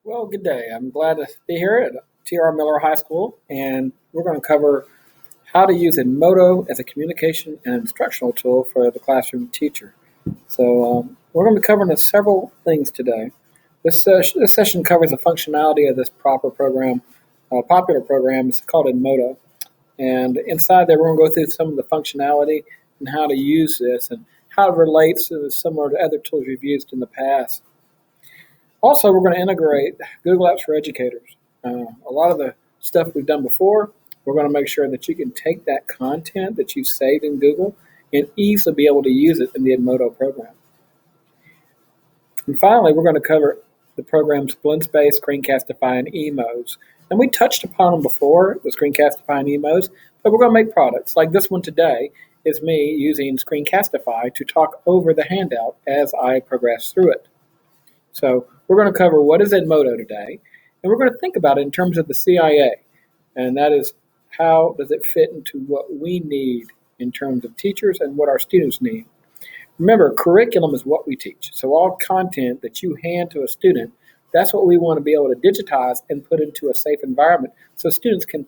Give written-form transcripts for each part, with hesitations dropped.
Well, good day. I'm glad to be here at T.R. Miller High School, and we're going to cover how to use Edmodo as a communication and instructional tool for the classroom teacher. We're going to be covering several things today. This session covers the functionality of this popular program. It's called Edmodo, and inside there we're going to go through some of the functionality and how to use this and how it relates to similar to other tools we've used in the past. Also, we're going to integrate Google Apps for Educators. A lot of the stuff we've done before, we're going to make sure that you can take that content that you've saved in Google and easily be able to use it in the Edmodo program. And finally, we're going to cover the program's BlendSpace, Screencastify, and eModes. And we touched upon them before, the Screencastify and eModes, but we're going to make products. Like this one today is me using Screencastify to talk over the handout as I progress through it. So we're going to cover what is Edmodo today, and we're going to think about it in terms of the CIA, and that is how does it fit into what we need in terms of teachers and what our students need. Remember, curriculum is what we teach, so all content that you hand to a student, that's what we want to be able to digitize and put into a safe environment so students can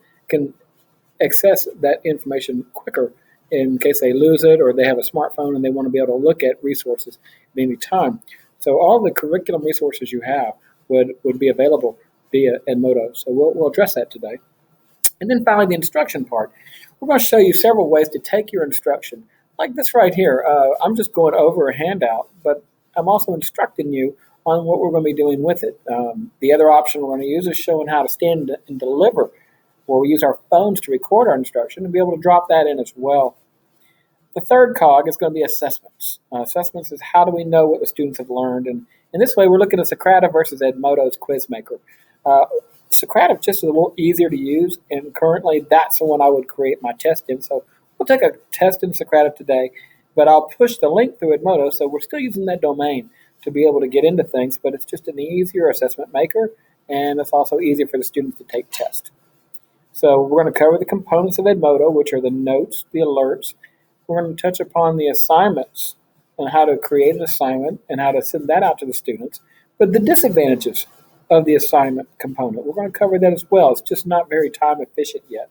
access that information quicker in case they lose it or they have a smartphone and they want to be able to look at resources at any time. So all the curriculum resources you have would be available via Edmodo. So we'll address that today. And then finally, the instruction part. We're going to show you several ways to take your instruction. Like this right here. I'm just going over a handout, but I'm also instructing you on what we're going to be doing with it. The other option we're going to use is showing how to stand and deliver, where we use our phones to record our instruction and be able to drop that in as well. The third cog is going to be assessments. Assessments is how do we know what the students have learned. And in this way, we're looking at Socrata versus Edmodo's QuizMaker. Socrata is just a little easier to use, and currently that's the one I would create my test in. So we'll take a test in Socrata today, but I'll push the link through Edmodo, so we're still using that domain to be able to get into things, but it's just an easier assessment maker, and it's also easier for the students to take tests. So we're going to cover the components of Edmodo, which are the notes, the alerts. We're going to touch upon the assignments and how to create an assignment and how to send that out to the students. But the disadvantages of the assignment component, we're going to cover that as well. It's just not very time efficient yet.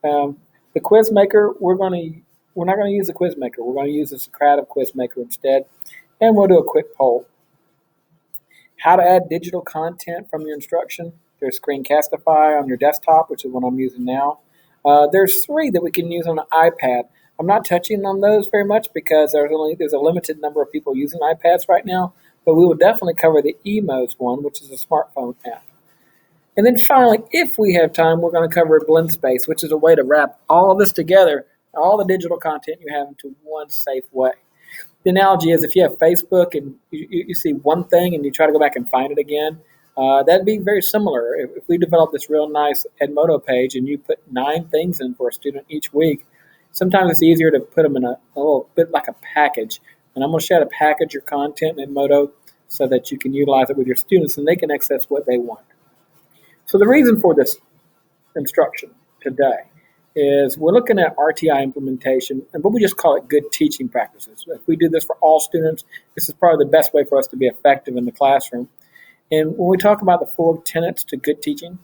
The QuizMaker, we're not going to use the QuizMaker. We're going to use the Socrata QuizMaker instead, and we'll do a quick poll. How to add digital content from your instruction. There's Screencastify on your desktop, which is what I'm using now. There's 3 that we can use on an iPad. I'm not touching on those very much because there's a limited number of people using iPads right now, but we will definitely cover the eModes one, which is a smartphone app. And then finally, if we have time, we're going to cover BlendSpace, which is a way to wrap all of this together, all the digital content you have into one safe way. The analogy is if you have Facebook and you see one thing and you try to go back and find it again, that'd be very similar. If we develop this real nice Edmodo page and you put 9 things in for a student each week, sometimes it's easier to put them in a little bit like a package. And I'm going to show you how to package your content in Edmodo so that you can utilize it with your students and they can access what they want. So the reason for this instruction today is we're looking at RTI implementation and what we just call it good teaching practices. If we do this for all students, this is probably the best way for us to be effective in the classroom. And when we talk about the 4 tenets to good teaching,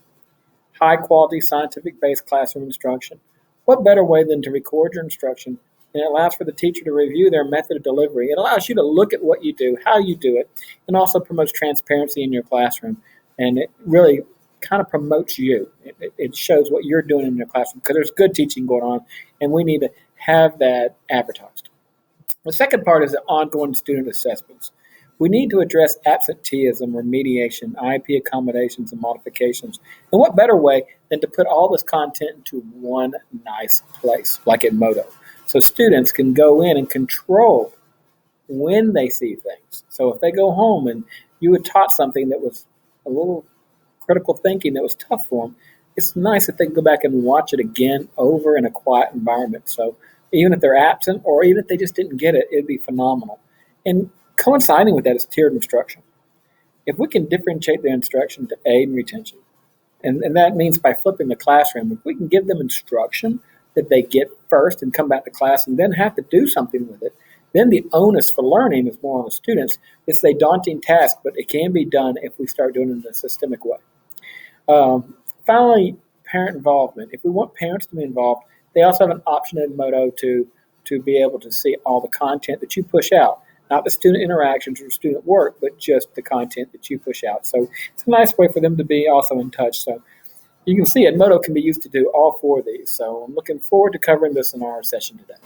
high quality scientific-based classroom instruction, what better way than to record your instruction, and it allows for the teacher to review their method of delivery. It allows you to look at what you do, how you do it, and also promotes transparency in your classroom. And it really kind of promotes you. It shows what you're doing in your classroom because there's good teaching going on, and we need to have that advertised. The second part is the ongoing student assessments. We need to address absenteeism, remediation, IEP accommodations, and modifications. And what better way than to put all this content into one nice place, like Edmodo, so students can go in and control when they see things. So if they go home and you had taught something that was a little critical thinking that was tough for them, it's nice that they can go back and watch it again over in a quiet environment. So even if they're absent or even if they just didn't get it, it'd be phenomenal. And coinciding with that is tiered instruction. If we can differentiate the instruction to aid in retention, and that means by flipping the classroom, if we can give them instruction that they get first and come back to class and then have to do something with it, Then the onus for learning is more on the students. It's a daunting task, but it can be done if we start doing it in a systemic way. Finally, parent involvement. If we want parents to be involved, they also have an option in Edmodo to be able to see all the content that you push out. Not the student interactions or student work, but just the content that you push out. So it's a nice way for them to be also in touch. So you can see Edmodo can be used to do all four of these. So I'm looking forward to covering this in our session today.